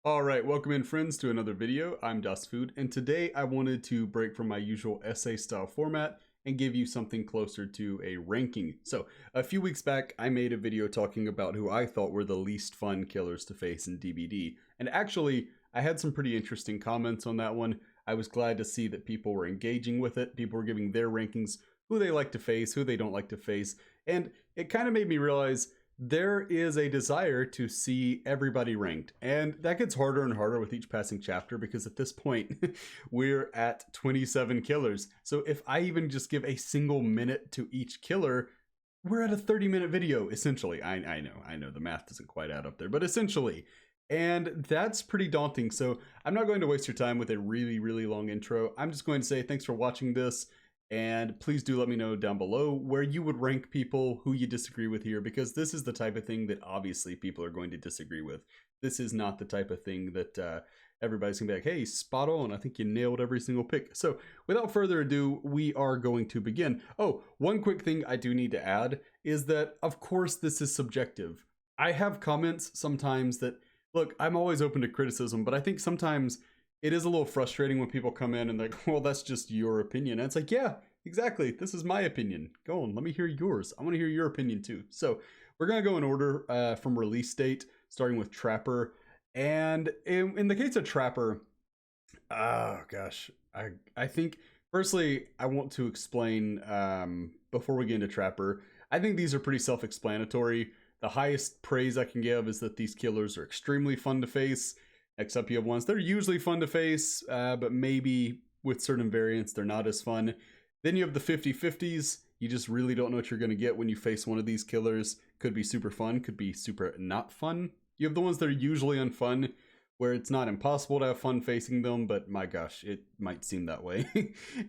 Alright, welcome in friends to another video. I'm DustFood, and today I wanted to break from my usual essay style format and give you something closer to a ranking. So, a few weeks back, I made a video talking about who I thought were the least fun killers to face in DBD, and actually, I had some pretty interesting comments on that one. I was glad to see that people were engaging with it, people were giving their rankings, who they like to face, who they don't like to face, and it kind of made me realize there is a desire to see everybody ranked. And that gets harder and harder with each passing chapter because at this point, we're at 27 killers. So if I even just give a single minute to each killer, we're at a 30-minute video, essentially. I know, the math doesn't quite add up there, but essentially. And that's pretty daunting. So I'm not going to waste your time with a really, really long intro. I'm just going to say thanks for watching this. And please do let me know down below where you would rank people who you disagree with here, because this is the type of thing that obviously people are going to disagree with. This is not the type of thing that everybody's gonna be like, hey, spot on, I think you nailed every single pick. So without further ado, we are going to begin. Oh, one quick thing I do need to add is that, of course, this is subjective. I have comments sometimes that, look, I'm always open to criticism, but I think sometimes it is a little frustrating when people come in and they're like, well, that's just your opinion. And it's like, yeah, exactly. This is my opinion. Go on, let me hear yours. I want to hear your opinion too. So we're going to go in order from release date, starting with Trapper. And in the case of Trapper, oh gosh, I think, firstly, I want to explain before we get into Trapper, I think these are pretty self-explanatory. The highest praise I can give is that these killers are extremely fun to face. Except you have ones that are usually fun to face, but maybe with certain variants, they're not as fun. Then you have the 50-50s. You just really don't know what you're going to get when you face one of these killers. Could be super fun, could be super not fun. You have the ones that are usually unfun, where it's not impossible to have fun facing them, but my gosh, it might seem that way.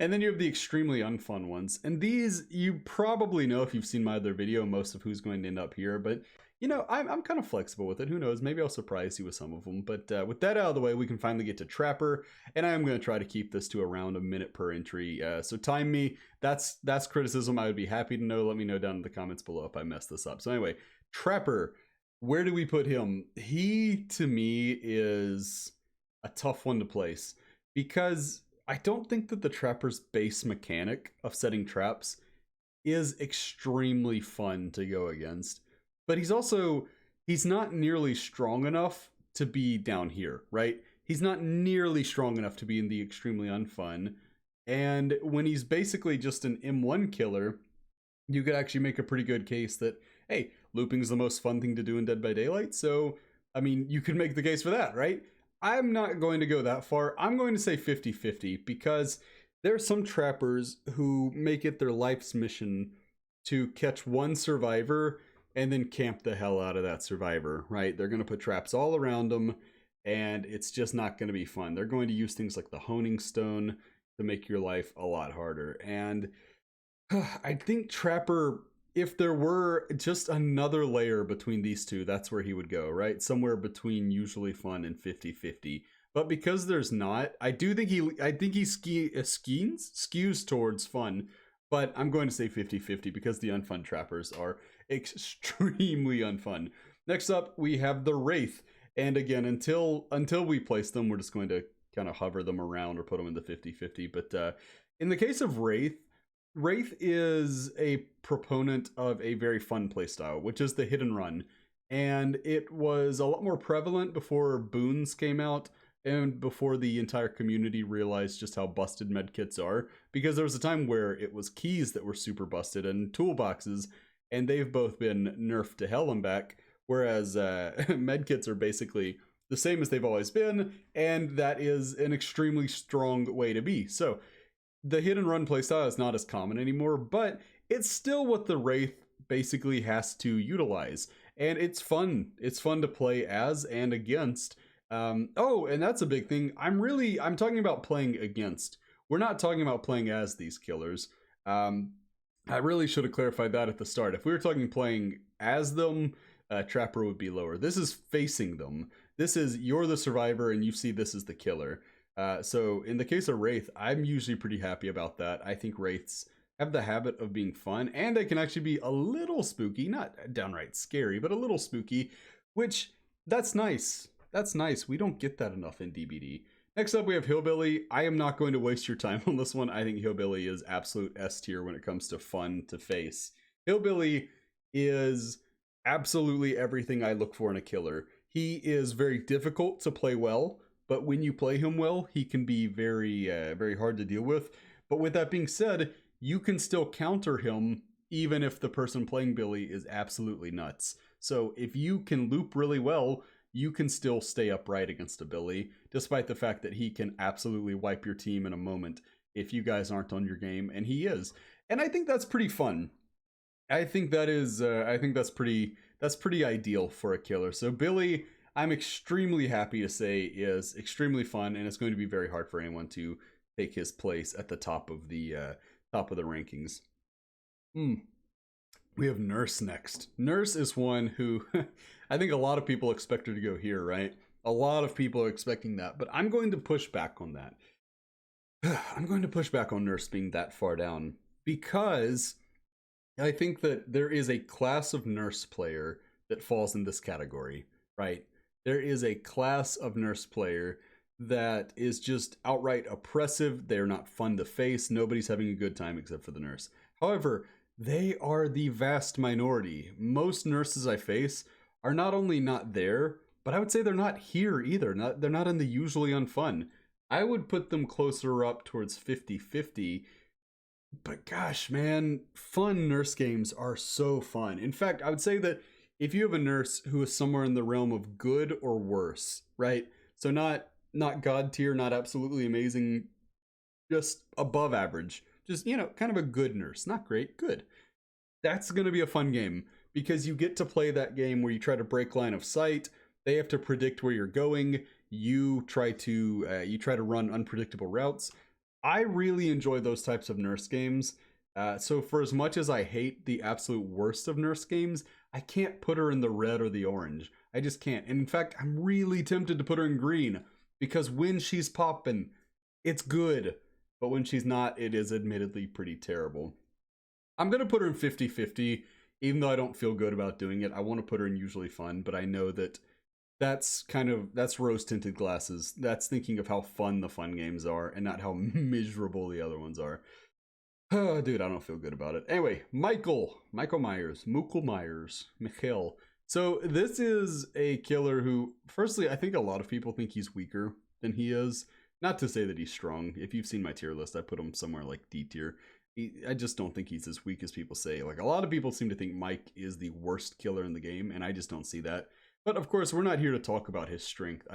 And then you have the extremely unfun ones. And these, you probably know if you've seen my other video, most of who's going to end up here, but you know, I'm kind of flexible with it. Who knows? Maybe I'll surprise you with some of them. But with that out of the way, we can finally get to Trapper. And I am going to try to keep this to around a minute per entry. So time me. That's criticism I would be happy to know. Let me know down in the comments below if I mess this up. So anyway, Trapper, where do we put him? He, to me, is a tough one to place. Because I don't think that the Trapper's base mechanic of setting traps is extremely fun to go against. But he's not nearly strong enough to be down here, right? He's not nearly strong enough to be in the extremely unfun. And when he's basically just an M1 killer, you could actually make a pretty good case that, hey, looping is the most fun thing to do in Dead by Daylight. So, I mean, you could make the case for that, right? I'm not going to go that far. I'm going to say 50-50 because there are some trappers who make it their life's mission to catch one survivor and then camp the hell out of that survivor, right? They're going to put traps all around them, and it's just not going to be fun. They're going to use things like the honing stone to make your life a lot harder. And I think Trapper, if there were just another layer between these two, that's where he would go, right? Somewhere between usually fun and 50-50. But because there's not, I think he skews towards fun. But I'm going to say 50-50 because the unfun trappers are extremely unfun. Next up, we have the Wraith. And again, until we place them, we're just going to kind of hover them around or put them in the 50-50. But in the case of Wraith, Wraith is a proponent of a very fun playstyle, which is the hit and run. And it was a lot more prevalent before boons came out and before the entire community realized just how busted medkits are, because there was a time where it was keys that were super busted and toolboxes, and they've both been nerfed to hell and back, whereas medkits are basically the same as they've always been, and that is an extremely strong way to be. So the hit and run playstyle is not as common anymore, but it's still what the Wraith basically has to utilize, and it's fun. It's fun to play as and against. Oh, and that's a big thing. I'm talking about playing against. We're not talking about playing as these killers. I really should have clarified that at the start. If we were talking playing as them, Trapper would be lower. This is facing them. This is, you're the survivor and you see this is the killer. So in the case of Wraith, I'm usually pretty happy about that. I think Wraiths have the habit of being fun, and they can actually be a little spooky, not downright scary, but a little spooky, which that's nice. That's nice. We don't get that enough in DBD. Next up, we have Hillbilly. I am not going to waste your time on this one. I think Hillbilly is absolute S tier when it comes to fun to face. Hillbilly is absolutely everything I look for in a killer. He is very difficult to play well, but when you play him well, he can be very hard to deal with. But with that being said, you can still counter him even if the person playing Billy is absolutely nuts. So if you can loop really well, you can still stay upright against a Billy, despite the fact that he can absolutely wipe your team in a moment if you guys aren't on your game, and he is. And I think that's pretty fun. I think that's pretty ideal for a killer. So Billy, I'm extremely happy to say, is extremely fun, and it's going to be very hard for anyone to take his place at the top of the rankings. We have Nurse next. Nurse is one who I think a lot of people expect her to go here, right? A lot of people are expecting that, but I'm going to push back on that. I'm going to push back on Nurse being that far down because I think that there is a class of Nurse player that falls in this category, right? There is a class of Nurse player that is just outright oppressive. They're not fun to face. Nobody's having a good time except for the Nurse. However, they are the vast minority. Most nurses I face are not only not there, but I would say they're not here either. They're not in the usually unfun. I would put them closer up towards 50-50. But gosh, man, fun nurse games are so fun. In fact, I would say that if you have a nurse who is somewhere in the realm of good or worse, right? So not god tier, not absolutely amazing, just above average. Just, kind of a good nurse. Not great, good. That's going to be a fun game because you get to play that game where you try to break line of sight. They have to predict where you're going. You try to run unpredictable routes. I really enjoy those types of nurse games. So for as much as I hate the absolute worst of nurse games, I can't put her in the red or the orange. I just can't. And in fact, I'm really tempted to put her in green because when she's popping, it's good. But when she's not, it is admittedly pretty terrible. I'm going to put her in 50-50, even though I don't feel good about doing it. I want to put her in usually fun, but I know that that's rose-tinted glasses. That's thinking of how fun the fun games are and not how miserable the other ones are. Oh, dude, I don't feel good about it. Anyway, Michael Myers. Michael. So this is a killer who, firstly, I think a lot of people think he's weaker than he is. Not to say that he's strong. If you've seen my tier list, I put him somewhere like D tier. I just don't think he's as weak as people say. Like, a lot of people seem to think Mike is the worst killer in the game, and I just don't see that. But of course, we're not here to talk about his strength.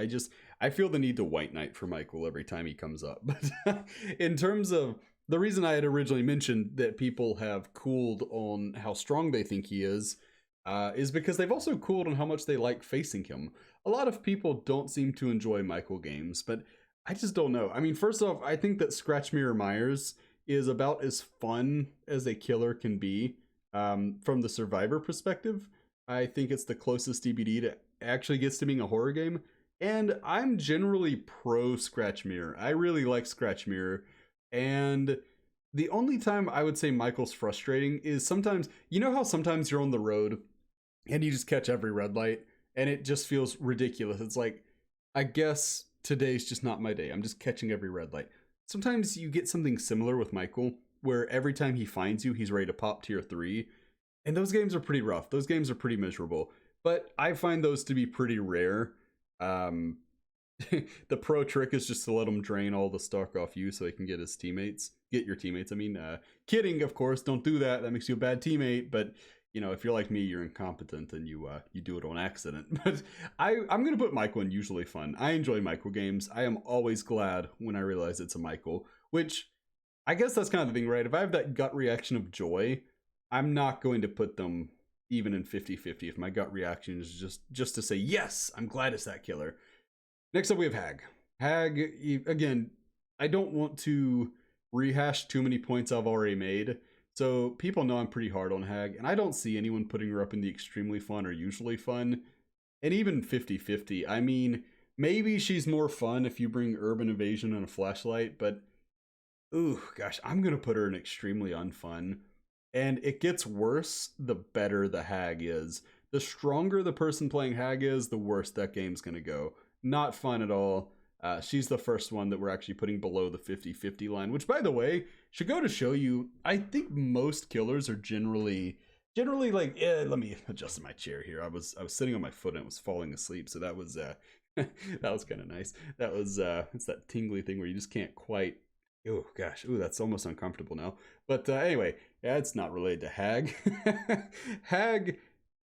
I feel the need to white knight for Michael every time he comes up. But in terms of the reason I had originally mentioned that people have cooled on how strong they think he is because they've also cooled on how much they like facing him. A lot of people don't seem to enjoy Michael games, but I just don't know. I mean, first off, I think that Scratch Mirror Myers is about as fun as a killer can be from the survivor perspective. I think it's the closest DBD to actually gets to being a horror game. And I'm generally pro Scratch Mirror. I really like Scratch Mirror. And the only time I would say Michael's frustrating is sometimes, you know how sometimes you're on the road and you just catch every red light and it just feels ridiculous. It's like, I guess today's just not my day. I'm just catching every red light. Sometimes you get something similar with Michael, where every time he finds you, he's ready to pop tier 3. And those games are pretty rough. Those games are pretty miserable. But I find those to be pretty rare. The pro trick is just to let him drain all the stock off you so he can get his teammates. Get your teammates, I mean. Kidding, of course. Don't do that. That makes you a bad teammate. But if you're like me, you're incompetent and you do it on accident. But I'm going to put Michael in usually fun. I enjoy Michael games. I am always glad when I realize it's a Michael, which I guess that's kind of the thing, right? If I have that gut reaction of joy, I'm not going to put them even in 50-50 if my gut reaction is just to say, yes, I'm glad it's that killer. Next up, we have Hag. Hag, again, I don't want to rehash too many points I've already made. So people know I'm pretty hard on Hag, and I don't see anyone putting her up in the extremely fun or usually fun. And even 50-50. I mean, maybe she's more fun if you bring urban evasion and a flashlight, but ooh, gosh, I'm going to put her in extremely unfun. And it gets worse the better the Hag is. The stronger the person playing Hag is, the worse that game's going to go. not fun at all. She's the first one that we're actually putting below the 50-50 line, which, by the way, should go to show you, I think most killers are generally like, let me adjust my chair here. I was sitting on my foot and I was falling asleep, so that was that was kind of nice. That was it's that tingly thing where you just can't quite. Oh gosh, ooh, that's almost uncomfortable now. But anyway, yeah, it's not related to Hag. Hag,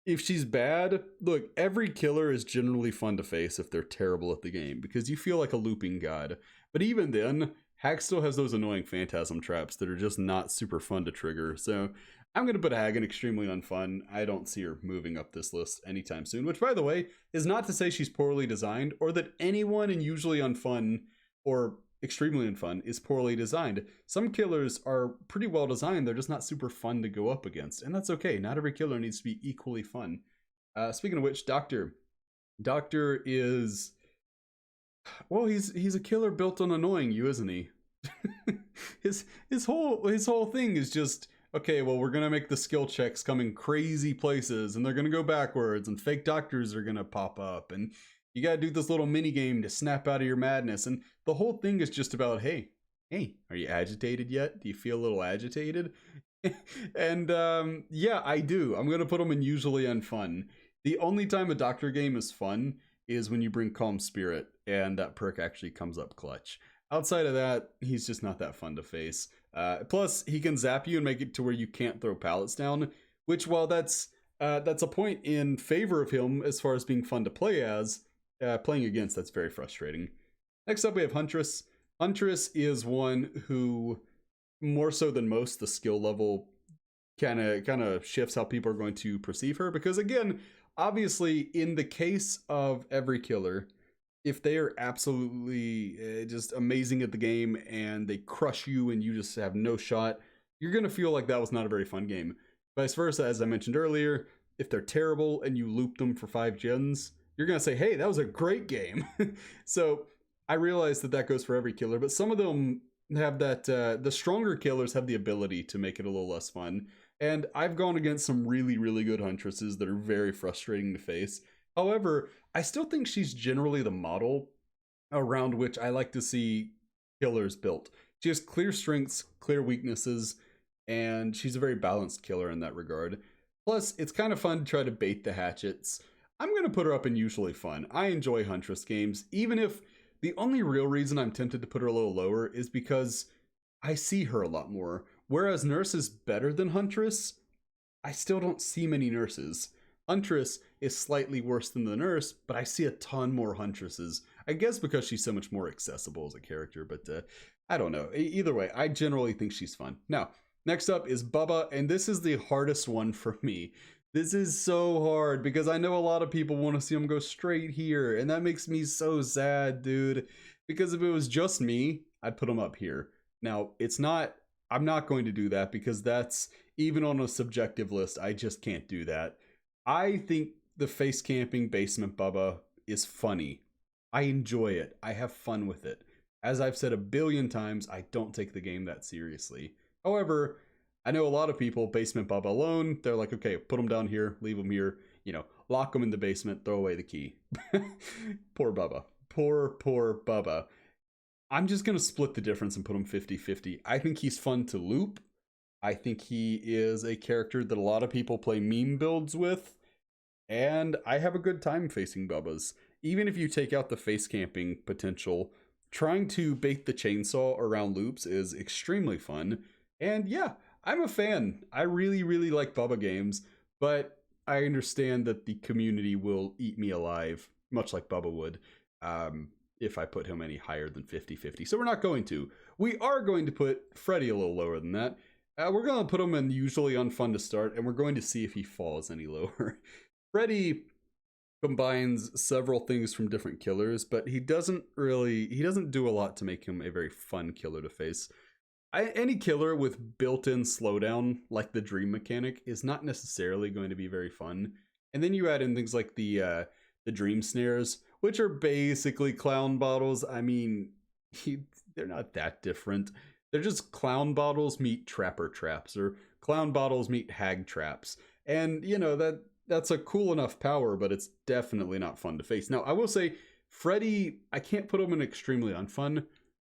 if she's bad, look, every killer is generally fun to face if they're terrible at the game, because you feel like a looping god. But even then, Hag still has those annoying phantasm traps that are just not super fun to trigger. So I'm going to put Hag in extremely unfun. I don't see her moving up this list anytime soon, which, by the way, is not to say she's poorly designed or that anyone in usually unfun or extremely unfun is poorly designed. Some killers are pretty well designed, they're just not super fun to go up against, and that's okay. Not every killer needs to be equally fun. Speaking of which, Doctor is, well, he's a killer built on annoying you, isn't he? his whole thing is just, okay, well, we're gonna make the skill checks come in crazy places and they're gonna go backwards and fake doctors are gonna pop up and you gotta do this little mini game to snap out of your madness. And the whole thing is just about, hey, are you agitated yet? Do you feel a little agitated? And yeah, I do. I'm gonna put them in usually unfun. The only time a doctor game is fun is when you bring Calm Spirit and that perk actually comes up clutch. Outside of that, he's just not that fun to face. Plus, he can zap you and make it to where you can't throw pallets down, which, while that's a point in favor of him as far as being fun to play as, playing against, that's very frustrating. Next up, we have Huntress. Huntress is one who, more so than most, the skill level kind of shifts how people are going to perceive her. Because again, obviously, in the case of every killer, if they are absolutely just amazing at the game and they crush you and you just have no shot, you're going to feel like that was not a very fun game. Vice versa, as I mentioned earlier, if they're terrible and you loop them for 5 gens, you're going to say, hey, that was a great game. So I realize that goes for every killer, but some of them have that, the stronger killers have the ability to make it a little less fun. And I've gone against some really, really good Huntresses that are very frustrating to face. However, I still think she's generally the model around which I like to see killers built. She has clear strengths, clear weaknesses, and she's a very balanced killer in that regard. Plus, it's kind of fun to try to bait the hatchets. I'm going to put her up in usually fun. I enjoy Huntress games, even if the only real reason I'm tempted to put her a little lower is because I see her a lot more. Whereas Nurse is better than Huntress, I still don't see many Nurses. Huntress is slightly worse than the Nurse, but I see a ton more Huntresses. I guess because she's so much more accessible as a character, but I don't know. Either way, I generally think she's fun. Now, next up is Bubba, and this is the hardest one for me. This is so hard because I know a lot of people want to see him go straight here, and that makes me so sad, dude. Because if it was just me, I'd put him up here. Now, it's not, I'm not going to do that because that's, even on a subjective list, I just can't do that. I think the face camping basement Bubba is funny. I enjoy it. I have fun with it. As I've said a billion times, I don't take the game that seriously. However, I know a lot of people, basement Bubba alone, they're like, okay, put him down here, leave him here, you know, lock him in the basement, throw away the key. Poor Bubba. Poor Bubba. I'm just going to split the difference and put him 50-50. I think he's fun to loop. I think he is a character that a lot of people play meme builds with. And I have a good time facing Bubba's. Even if you take out the face camping potential, trying to bait the chainsaw around loops is extremely fun. And yeah, I'm a fan. I really, really like Bubba games, but I understand that the community will eat me alive, much like Bubba would, if I put him any higher than 50-50. So we're not going to. We are going to put Freddy a little lower than that. We're going to put him in usually unfun to start, and we're going to see if he falls any lower. Freddy combines several things from different killers, but he doesn't do a lot to make him a very fun killer to face. Any killer with built-in slowdown, like the dream mechanic, is not necessarily going to be very fun. And then you add in things like the dream snares, which are basically clown bottles. I mean, they're not that different. They're just clown bottles meet trapper traps, or clown bottles meet hag traps. And, you know, that's a cool enough power, but it's definitely not fun to face. Now, I will say, Freddy, I can't put him in extremely unfun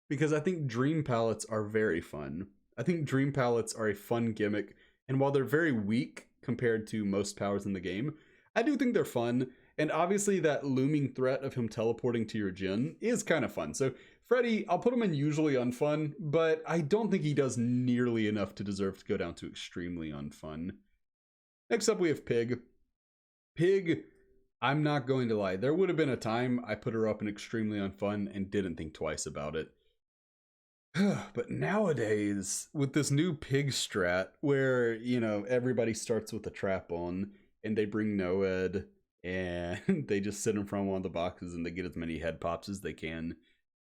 because I think dream palettes are very fun. I think dream palettes are a fun gimmick, and while they're very weak compared to most powers in the game, I do think they're fun. And obviously that looming threat of him teleporting to your gen is kind of fun. So Freddy, I'll put him in usually unfun, but I don't think he does nearly enough to deserve to go down to extremely unfun. Next up we have Pig. Pig, I'm not going to lie, there would have been a time I put her up in extremely unfun and didn't think twice about it. But nowadays, with this new Pig strat where, you know, everybody starts with a trap on and they bring Noed and they just sit in front of one of the boxes and they get as many head pops as they can.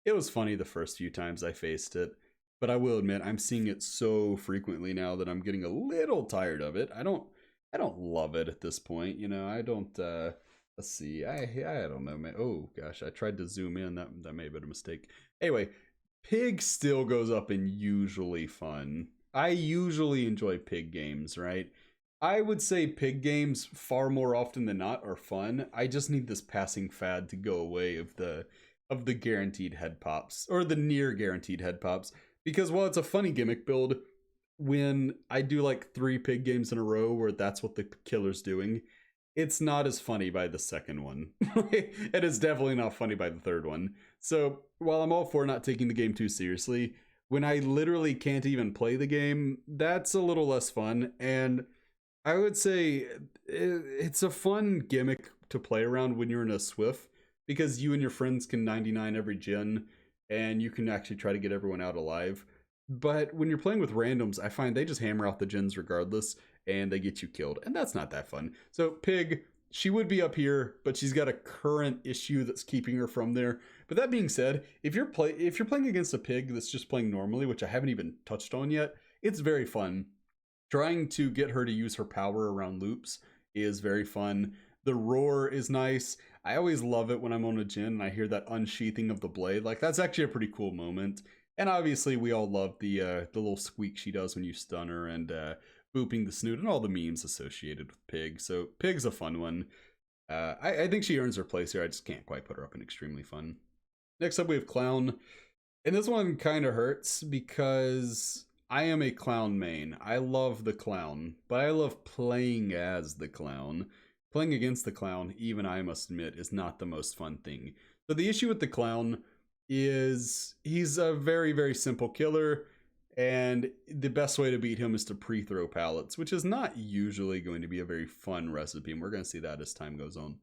It was funny the first few times I faced it, but I will admit I'm seeing it so frequently now that I'm getting a little tired of it. I don't love it at this point, you know. I don't let's see. I don't know, man. Oh gosh, I tried to zoom in. That may have been a mistake. Anyway, Pig still goes up in usually fun. I usually enjoy Pig games, right? I would say Pig games far more often than not are fun. I just need this passing fad to go away of the guaranteed head pops, or the near guaranteed head pops, because while it's a funny gimmick build, when I do like 3 Pig games in a row where that's what the killer's doing, it's not as funny by the second one. It is definitely not funny by the third one. So while I'm all for not taking the game too seriously, when I literally can't even play the game, that's a little less fun. And I would say it's a fun gimmick to play around when you're in a Swift, because you and your friends can 99 every gen, and you can actually try to get everyone out alive. But when you're playing with randoms, I find they just hammer out the gens regardless, and they get you killed, and that's not that fun. So Pig, she would be up here, but she's got a current issue that's keeping her from there. But that being said, if you're playing against a Pig that's just playing normally, which I haven't even touched on yet, it's very fun. Trying to get her to use her power around loops is very fun. The roar is nice. I always love it when I'm on a gen and I hear that unsheathing of the blade. Like, that's actually a pretty cool moment. And obviously we all love the little squeak she does when you stun her, and booping the snoot and all the memes associated with Pig. So Pig's a fun one. I think she earns her place here. I just can't quite put her up in extremely fun. Next up we have Clown. And this one kind of hurts because I am a Clown main. I love the Clown, but I love playing as the Clown. Playing against the Clown, even I must admit, is not the most fun thing. So the issue with the Clown is he's a very, very simple killer, and the best way to beat him is to pre-throw pallets, which is not usually going to be a very fun recipe, and we're going to see that as time goes on.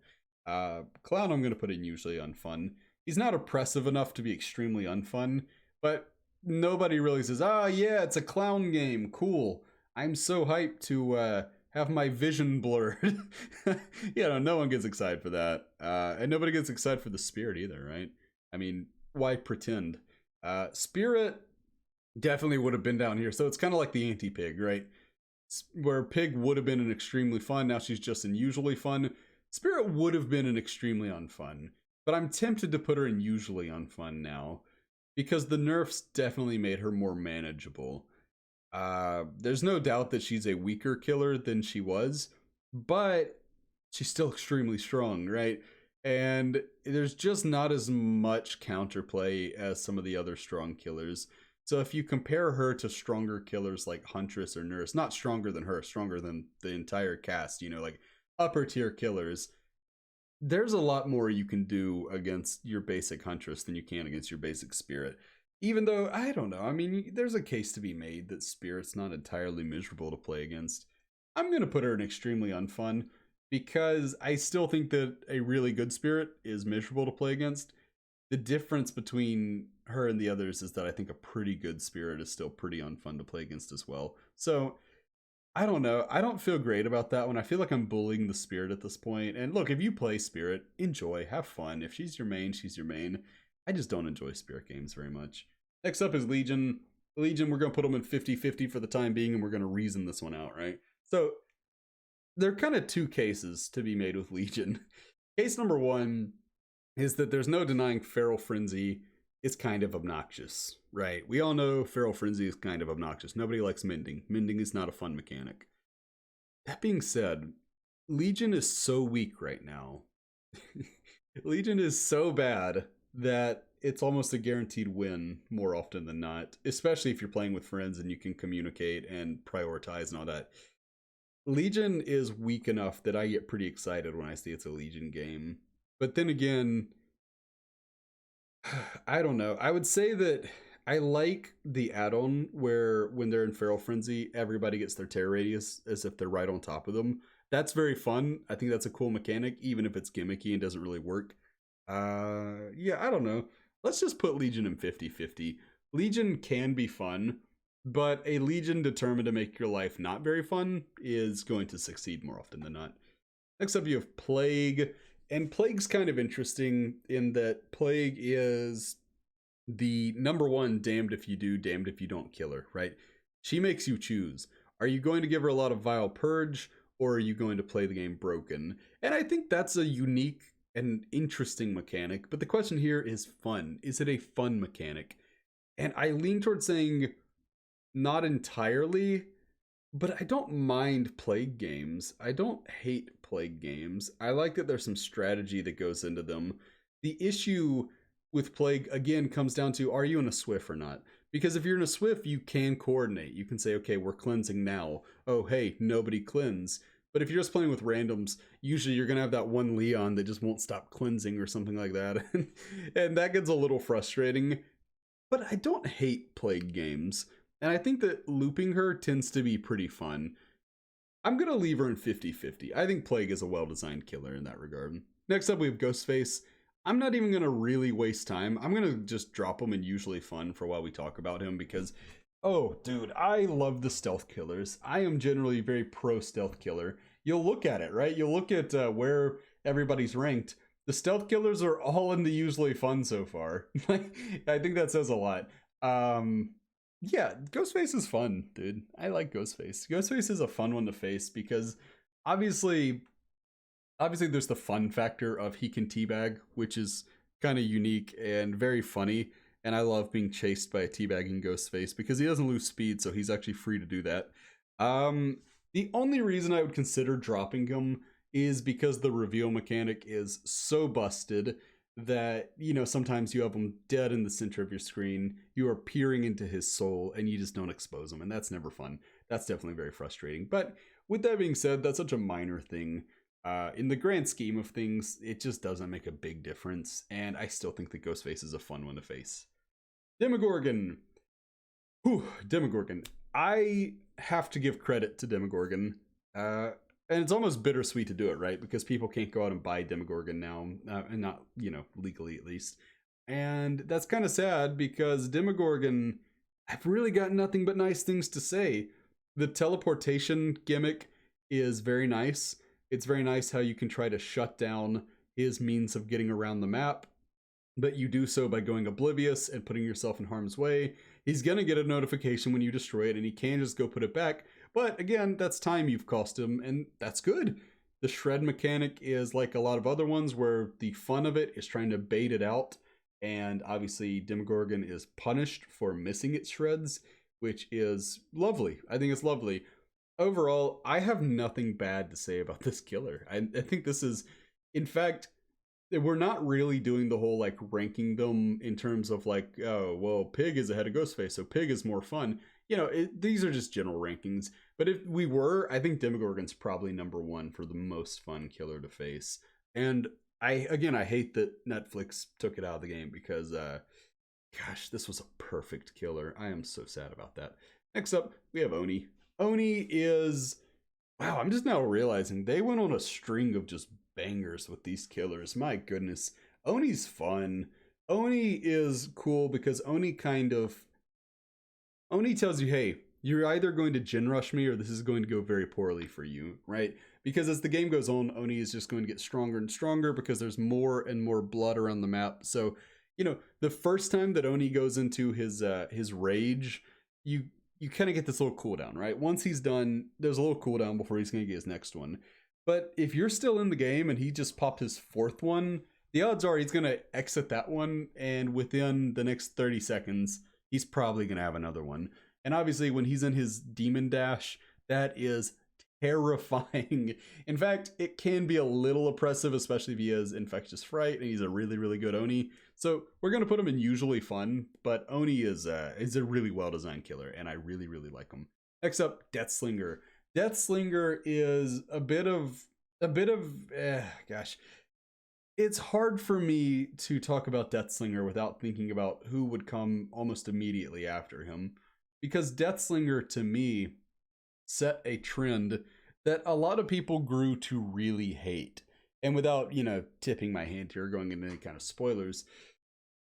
Clown I'm going to put in usually unfun. He's not oppressive enough to be extremely unfun, but nobody really says, ah, yeah, it's a Clown game, cool. I'm so hyped to have my vision blurred. You know, no one gets excited for that. And nobody gets excited for the Spirit either, right? I mean, why pretend? Spirit definitely would have been down here. So it's kind of like the anti-Pig, right? Where Pig would have been an extremely fun, now she's just in usually fun. Spirit would have been an extremely unfun, but I'm tempted to put her in usually unfun now, because the nerfs definitely made her more manageable. There's no doubt that she's a weaker killer than she was, but she's still extremely strong, right? And there's just not as much counterplay as some of the other strong killers. So if you compare her to stronger killers like Huntress or Nurse, not stronger than her, stronger than the entire cast, you know, like upper tier killers, there's a lot more you can do against your basic Huntress than you can against your basic Spirit. Even though, I don't know, I mean, there's a case to be made that Spirit's not entirely miserable to play against. I'm going to put her in extremely unfun, because I still think that a really good Spirit is miserable to play against. The difference between her and the others is that I think a pretty good Spirit is still pretty unfun to play against as well. So, I don't know. I don't feel great about that one. I feel like I'm bullying the Spirit at this point. And look, if you play Spirit, enjoy, have fun. If she's your main, she's your main. I just don't enjoy Spirit games very much. Next up is Legion. Legion, we're going to put them in 50-50 for the time being, and we're going to reason this one out, right? So, there are kind of 2 cases to be made with Legion. Case number 1 is that there's no denying Feral Frenzy is kind of obnoxious, right? We all know Feral Frenzy is kind of obnoxious. Nobody likes mending. Mending is not a fun mechanic. That being said, Legion is so weak right now. Legion is so bad that it's almost a guaranteed win more often than not, especially if you're playing with friends and you can communicate and prioritize and all that. Legion is weak enough that I get pretty excited when I see it's a Legion game. But then again, I don't know. I would say that I like the add-on where when they're in Feral Frenzy, everybody gets their tear radius as if they're right on top of them. That's very fun. I think that's a cool mechanic, even if it's gimmicky and doesn't really work. Yeah, I don't know. Let's just put Legion in 50-50. Legion can be fun, but a Legion determined to make your life not very fun is going to succeed more often than not. Next up, you have Plague. And Plague's kind of interesting in that Plague is the number one damned if you do, damned if you don't killer, right? She makes you choose. Are you going to give her a lot of Vile Purge, or are you going to play the game broken? And I think that's a unique and interesting mechanic, but the question here is fun. Is it a fun mechanic? And I lean towards saying not entirely, but I don't mind Plague games. I don't hate Plague games. I like that there's some strategy that goes into them. The issue with Plague, again, comes down to, are you in a Swift or not? Because if you're in a Swift, you can coordinate. You can say, okay, we're cleansing now. Oh, hey, nobody cleanse. But if you're just playing with randoms, usually you're going to have that one Leon that just won't stop cleansing or something like that. And that gets a little frustrating. But I don't hate Plague games. And I think that looping her tends to be pretty fun. I'm going to leave her in 50-50. I think Plague is a well-designed killer in that regard. Next up, we have Ghostface. I'm not even going to really waste time. I'm going to just drop him in usually fun for while we talk about him because, oh, dude, I love the stealth killers. I am generally very pro stealth killer. You'll look at it, right? You'll look at where everybody's ranked. The stealth killers are all in the usually fun so far. I think that says a lot. Yeah, Ghostface is fun, dude. I like Ghostface. Ghostface is a fun one to face because obviously there's the fun factor of he can teabag, which is kind of unique and very funny. And I love being chased by a teabagging Ghostface because he doesn't lose speed, so he's actually free to do that. The only reason I would consider dropping him is because the reveal mechanic is so busted that, you know, sometimes you have him dead in the center of your screen, you are peering into his soul, and you just don't expose him, and that's never fun. That's definitely very frustrating. But with that being said, that's such a minor thing. In the grand scheme of things, it just doesn't make a big difference, and I still think that Ghostface is a fun one to face. Demogorgon. Whew, Demogorgon. I have to give credit to Demogorgon. And it's almost bittersweet to do it, right? Because people can't go out and buy Demogorgon now, and not, you know, legally at least. And that's kind of sad because Demogorgon, I've really got nothing but nice things to say. The teleportation gimmick is very nice. It's very nice how you can try to shut down his means of getting around the map, but you do so by going oblivious and putting yourself in harm's way. He's gonna get a notification when you destroy it, and he can just go put it back. But again, that's time you've cost him, and that's good. The shred mechanic is like a lot of other ones where the fun of it is trying to bait it out, and obviously Demogorgon is punished for missing its shreds, which is lovely. I think it's lovely. Overall, I have nothing bad to say about this killer. I think this is, in fact, we're not really doing the whole like ranking them in terms of like, oh, well, Pig is ahead of Ghostface, so Pig is more fun. You know, these are just general rankings. But if we were, I think Demogorgon's probably number one for the most fun killer to face. And I hate that Netflix took it out of the game because, gosh, this was a perfect killer. I am so sad about that. Next up, we have Oni. Oni is, wow, I'm just now realizing they went on a string of just bangers with these killers. My goodness. Oni's fun. Oni is cool because Oni tells you, hey, you're either going to Jin Rush me or this is going to go very poorly for you, right? Because as the game goes on, Oni is just going to get stronger and stronger because there's more and more blood around the map. So, you know, the first time that Oni goes into his rage, you kind of get this little cooldown, right? Once he's done, there's a little cooldown before he's going to get his next one. But if you're still in the game and he just popped his fourth one, the odds are he's going to exit that one, and within the next 30 seconds, he's probably going to have another one. And obviously, when he's in his demon dash, that is terrifying. In fact, it can be a little oppressive, especially if he has Infectious Fright and he's a really, really good Oni. So we're going to put him in usually fun, but Oni is a really well-designed killer, and I really, really like him. Next up, Deathslinger. Deathslinger is a bit of, gosh. It's hard for me to talk about Deathslinger without thinking about who would come almost immediately after him. Because Deathslinger, to me, set a trend that a lot of people grew to really hate. And without, tipping my hand here, going into any kind of spoilers,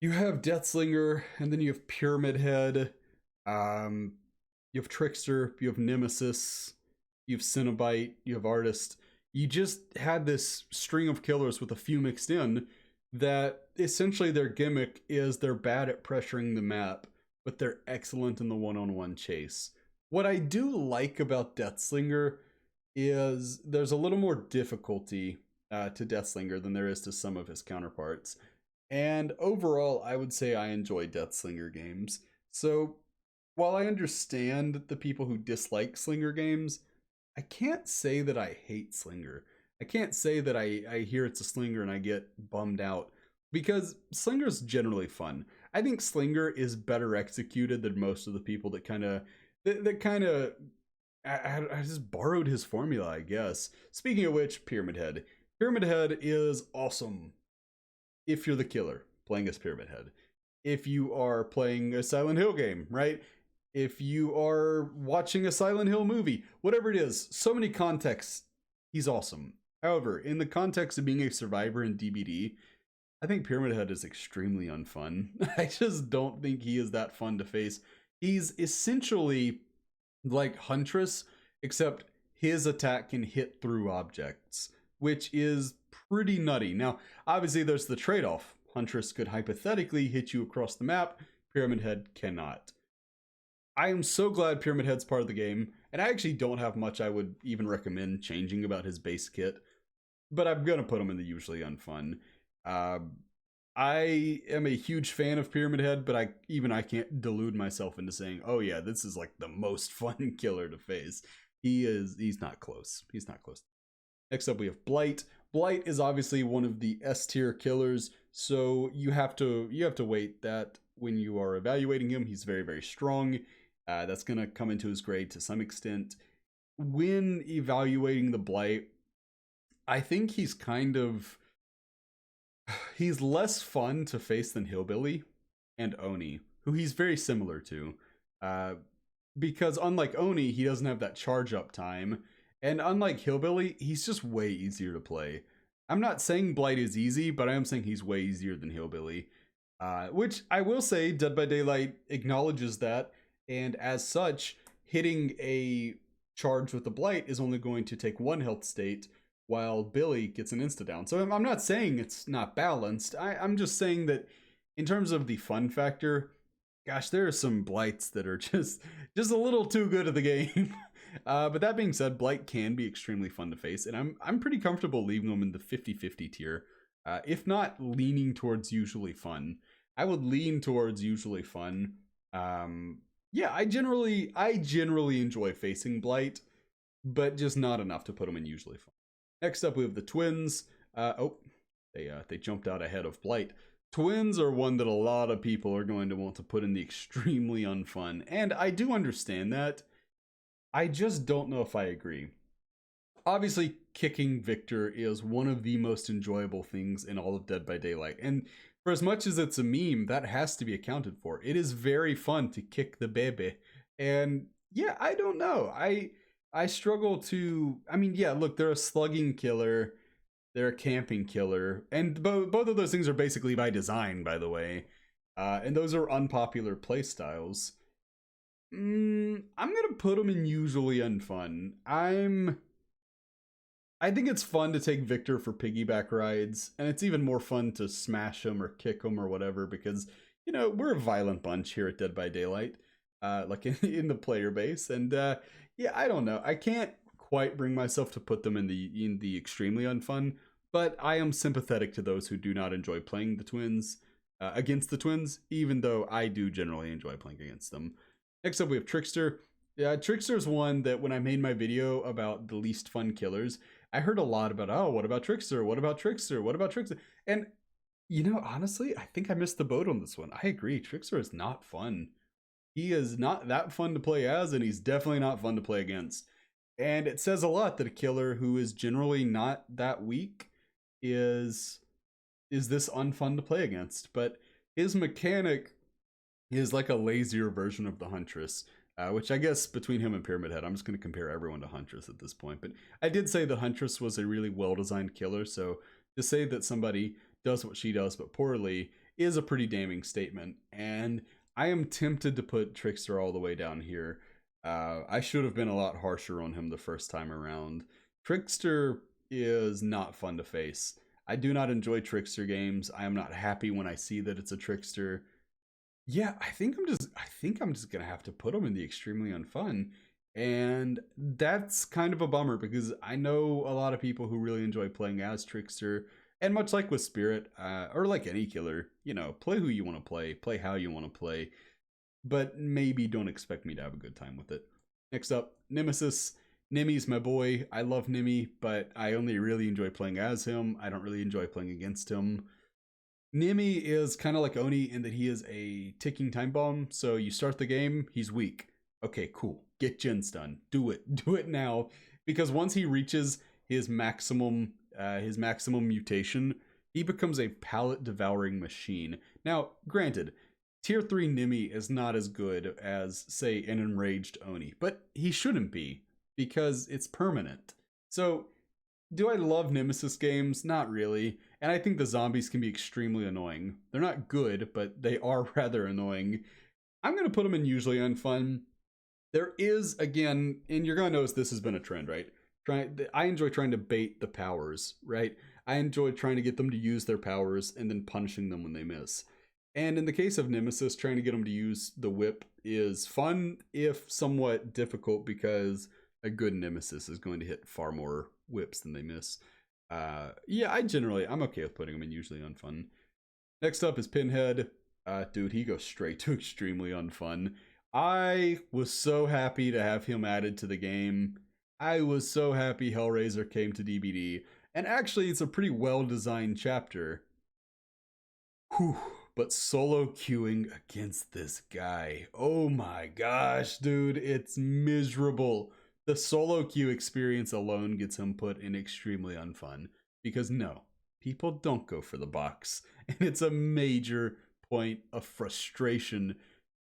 you have Deathslinger, and then you have Pyramid Head, you have Trickster, you have Nemesis, you have Cenobite, you have Artist. You just had this string of killers with a few mixed in that essentially their gimmick is they're bad at pressuring the map, but they're excellent in the one-on-one chase. What I do like about Deathslinger is there's a little more difficulty to Deathslinger than there is to some of his counterparts. And overall, I would say I enjoy Deathslinger games. So while I understand the people who dislike Slinger games, I can't say that I hate Slinger. I can't say that I hear it's a Slinger and I get bummed out, because Slinger's generally fun. I think Slinger is better executed than most of the people that I just borrowed his formula, I guess. Speaking of which, Pyramid Head. Pyramid Head is awesome if you're the killer playing as Pyramid Head. If you are playing a Silent Hill game, right? If you are watching a Silent Hill movie, whatever it is, so many contexts, he's awesome. However, in the context of being a survivor in DBD, I think Pyramid Head is extremely unfun. I just don't think he is that fun to face. He's essentially like Huntress, except his attack can hit through objects, which is pretty nutty. Now, obviously there's the trade-off. Huntress could hypothetically hit you across the map, Pyramid Head cannot. I am so glad Pyramid Head's part of the game, and I actually don't have much I would even recommend changing about his base kit, but I'm gonna put him in the usually unfun. I am a huge fan of Pyramid Head, but I can't delude myself into saying, oh yeah, this is like the most fun killer to face. He's not close. He's not close. Next up we have Blight. Blight is obviously one of the S tier killers, so you have to wait that when you are evaluating him, he's very, very strong. That's going to come into his grade to some extent. When evaluating the Blight, I think he's less fun to face than Hillbilly and Oni, who he's very similar to. Because unlike Oni, he doesn't have that charge up time. And unlike Hillbilly, he's just way easier to play. I'm not saying Blight is easy, but I am saying he's way easier than Hillbilly. Which I will say, Dead by Daylight acknowledges that. And as such, hitting a charge with the Blight is only going to take 1 health state, while Billy gets an insta-down. So I'm not saying it's not balanced. I'm just saying that in terms of the fun factor, gosh, there are some Blights that are just a little too good at the game. But that being said, Blight can be extremely fun to face, and I'm pretty comfortable leaving them in the 50-50 tier, if not leaning towards usually fun. I would lean towards usually fun. Yeah, I generally enjoy facing Blight, but just not enough to put them in usually fun. Next up, we have the Twins. They jumped out ahead of Blight. Twins are one that a lot of people are going to want to put in the extremely unfun, and I do understand that. I just don't know if I agree. Obviously, kicking Victor is one of the most enjoyable things in all of Dead by Daylight, and for as much as it's a meme, that has to be accounted for. It is very fun to kick the baby, and yeah, I don't know. I struggle to. I mean, yeah, look, they're a slugging killer, they're a camping killer, and both of those things are basically by design, by the way, and those are unpopular playstyles. I'm gonna put them in usually unfun. I think it's fun to take Victor for piggyback rides, and it's even more fun to smash him or kick him or whatever, because, we're a violent bunch here at Dead by Daylight, like in the player base, and yeah, I don't know. I can't quite bring myself to put them in the extremely unfun, but I am sympathetic to those who do not enjoy playing the Twins, against the Twins, even though I do generally enjoy playing against them. Next up, we have Trickster. Yeah, Trickster's one that when I made my video about the least fun killers, I heard a lot about, oh, what about Trickster? What about Trickster? What about Trickster? And, you know, honestly, I think I missed the boat on this one. I agree. Trickster is not fun. He is not that fun to play as, and he's definitely not fun to play against. And it says a lot that a killer who is generally not that weak is this unfun to play against. But his mechanic is like a lazier version of the Huntress, which I guess between him and Pyramid Head, I'm just going to compare everyone to Huntress at this point. But I did say the Huntress was a really well-designed killer, so to say that somebody does what she does but poorly is a pretty damning statement. And I am tempted to put Trickster all the way down here. I should have been a lot harsher on him the first time around. Trickster is not fun to face. I do not enjoy Trickster games. I am not happy when I see that it's a Trickster. Yeah, I think I'm just gonna have to put him in the extremely unfun. And that's kind of a bummer because I know a lot of people who really enjoy playing as Trickster. And much like with Spirit, or like any killer, you know, play who you want to play how you want to play, but maybe don't expect me to have a good time with it. Next up, Nemesis. Nemi's my boy. I love Nemi, but I only really enjoy playing as him. I don't really enjoy playing against him. Nemi is kind of like Oni in that he is a ticking time bomb. So you start the game, he's weak. Okay, cool. Get gens done. Do it. Do it now. Because once he reaches his maximum mutation, he becomes a pallet devouring machine. Now, granted, tier 3 Nemi is not as good as, say, an enraged Oni, but he shouldn't be because it's permanent. So, do I love Nemesis games? Not really. And I think the zombies can be extremely annoying. They're not good, but they are rather annoying. I'm going to put them in usually unfun. There is, again, and you're going to notice this has been a trend, right? I enjoy trying to bait the powers, right? I enjoy trying to get them to use their powers and then punishing them when they miss. And in the case of Nemesis, trying to get them to use the whip is fun, if somewhat difficult, because a good Nemesis is going to hit far more whips than they miss. Yeah, I'm okay with putting them in usually unfun. Next up is Pinhead. Dude, he goes straight to extremely unfun. I was so happy to have him added to the game. I was so happy Hellraiser came to DBD. And actually, it's a pretty well-designed chapter. Whew. But solo queuing against this guy. Oh my gosh, dude. It's miserable. The solo queue experience alone gets him put in extremely unfun. Because no, people don't go for the box. And it's a major point of frustration.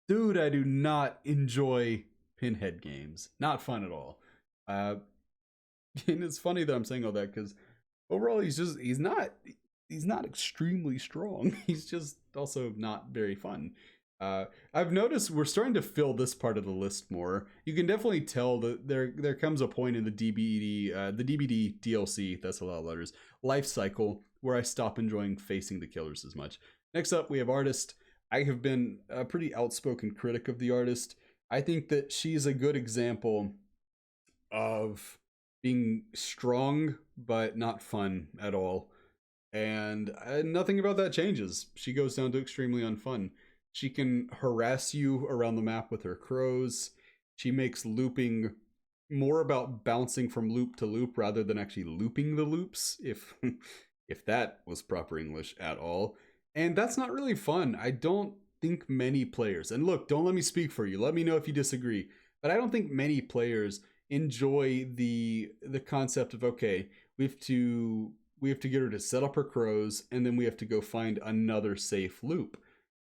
Dude, I do not enjoy Pinhead games. Not fun at all. And it's funny that I'm saying all that because overall he's not extremely strong. He's just also not very fun. I've noticed we're starting to fill this part of the list more. You can definitely tell that there comes a point in the DBD DLC, that's a lot of letters, life cycle, where I stop enjoying facing the killers as much. Next up, we have Artist. I have been a pretty outspoken critic of the Artist. I think that she's a good example of being strong, but not fun at all. And nothing about that changes. She goes down to extremely unfun. She can harass you around the map with her crows. She makes looping more about bouncing from loop to loop rather than actually looping the loops, if if that was proper English at all. And that's not really fun. I don't think many players, and look, don't let me speak for you. Let me know if you disagree. But I don't think many players enjoy the concept of, okay, we have to get her to set up her crows, and then we have to go find another safe loop.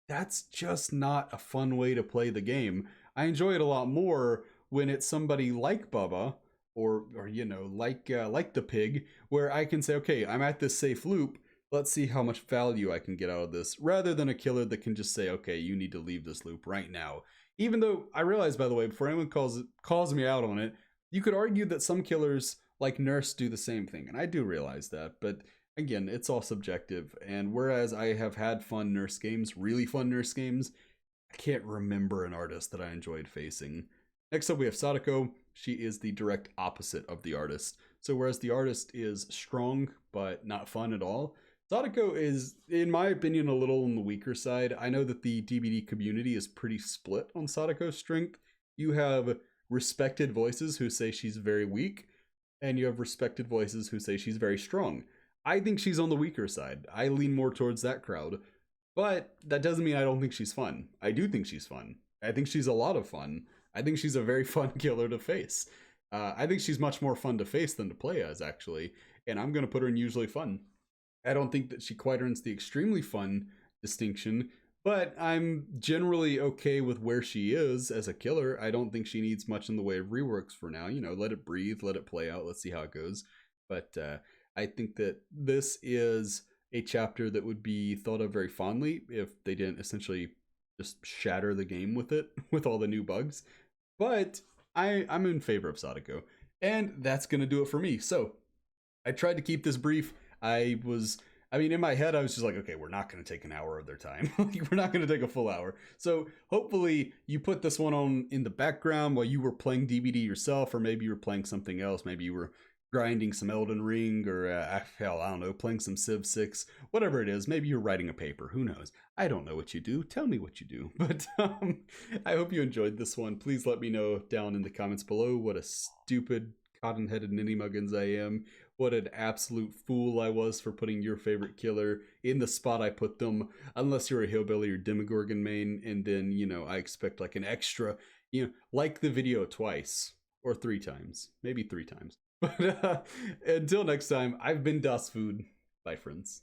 That's just not a fun way to play the game. I enjoy it a lot more when it's somebody like Bubba, or you know, like the pig, where I can say, okay, I'm at this safe loop. Let's see how much value I can get out of this, rather than a killer that can just say, okay, you need to leave this loop right now. Even though I realize, by the way, before anyone calls me out on it, you could argue that some killers like Nurse do the same thing, and I do realize that, but again, it's all subjective. And whereas I have had fun Nurse games, really fun Nurse games, I can't remember an Artist that I enjoyed facing. Next up, we have Sadiko. She is the direct opposite of the Artist. So whereas the Artist is strong but not fun at all, Sadiko is, in my opinion, a little on the weaker side. I know that the DBD community is pretty split on Sadiko's strength. You have respected voices who say she's very weak, and you have respected voices who say she's very strong. I think she's on the weaker side. I lean more towards that crowd. But that doesn't mean I don't think she's fun. I do think she's fun. I think she's a lot of fun. I think she's a very fun killer to face. I think she's much more fun to face than to play as, actually. And I'm going to put her in usually fun. I don't think that she quite earns the extremely fun distinction, but I'm generally okay with where she is as a killer. I don't think she needs much in the way of reworks for now. You know, let it breathe, let it play out. Let's see how it goes. But I think that this is a chapter that would be thought of very fondly if they didn't essentially just shatter the game with it, with all the new bugs. But I'm in favor of Sadiko, and that's gonna do it for me. So I tried to keep this brief. I mean, in my head, I was just like, okay, we're not going to take an hour of their time. Like, we're not going to take a full hour. So hopefully you put this one on in the background while you were playing DBD yourself, or maybe you were playing something else. Maybe you were grinding some Elden Ring, or hell, I don't know, playing some Civ 6, whatever it is. Maybe you're writing a paper. Who knows? I don't know what you do. Tell me what you do. But I hope you enjoyed this one. Please let me know down in the comments below what a stupid cotton-headed ninny muggins I am. What an absolute fool I was for putting your favorite killer in the spot I put them, unless you're a Hillbilly or Demogorgon main, and then, you know, I expect like an extra, you know, like the video twice or 3 times, maybe 3 times. But until next time, I've been DasFood. Bye, friends.